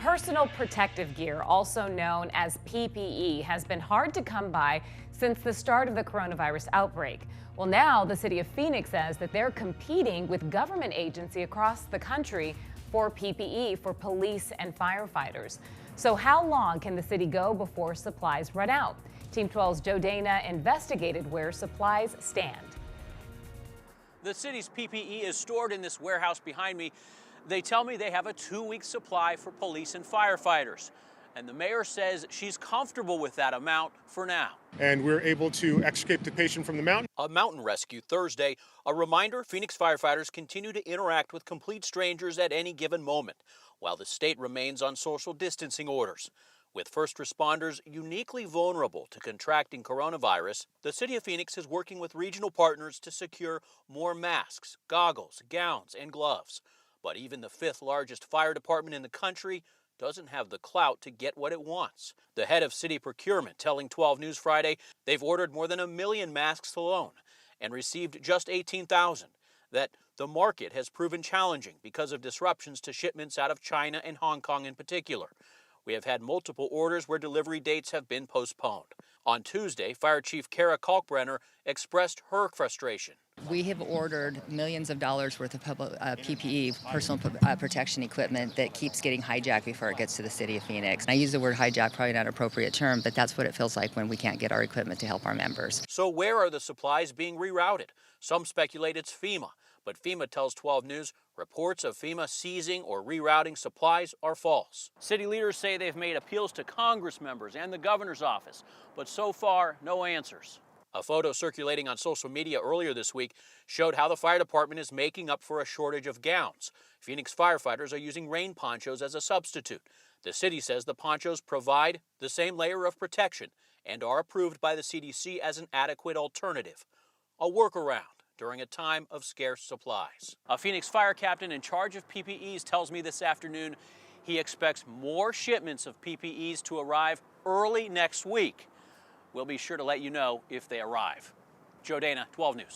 Personal protective gear, also known as PPE, has been hard to come by since the start of the coronavirus outbreak. Well, now the city of Phoenix says that they're competing with government agencies across the country for PPE for police and firefighters. So how long can the city go before supplies run out? Team 12's Joe Dana investigated where supplies stand. The city's PPE is stored in this warehouse behind me. They tell me they have a 2-week supply for police and firefighters. And the mayor says she's comfortable with that amount for now. And we're able to extricate the patient from the mountain. A mountain rescue Thursday, a reminder Phoenix firefighters continue to interact with complete strangers at any given moment, while the state remains on social distancing orders. With first responders uniquely vulnerable to contracting coronavirus, the city of Phoenix is working with regional partners to secure more masks, goggles, gowns, and gloves. But even the 5th largest fire department in the country doesn't have the clout to get what it wants. The head of city procurement telling 12 News Friday they've ordered more than 1 million masks alone and received just 18,000. That the market has proven challenging because of disruptions to shipments out of China and Hong Kong in particular. We have had multiple orders where delivery dates have been postponed. On Tuesday, Fire Chief Kara Kalkbrenner expressed her frustration. We have ordered millions of dollars worth of PPE, personal protection equipment, that keeps getting hijacked before it gets to the city of Phoenix. And I use the word hijack, probably not an appropriate term, but that's what it feels like when we can't get our equipment to help our members. So where are the supplies being rerouted? Some speculate it's FEMA, but FEMA tells 12 News reports of FEMA seizing or rerouting supplies are false. City leaders say they've made appeals to Congress members and the governor's office, but so far, no answers. A photo circulating on social media earlier this week showed how the fire department is making up for a shortage of gowns. Phoenix firefighters are using rain ponchos as a substitute. The city says the ponchos provide the same layer of protection and are approved by the CDC as an adequate alternative, a workaround during a time of scarce supplies. A Phoenix fire captain in charge of PPEs tells me this afternoon he expects more shipments of PPEs to arrive early next week. We'll be sure to let you know if they arrive. Joe Dana, 12 News.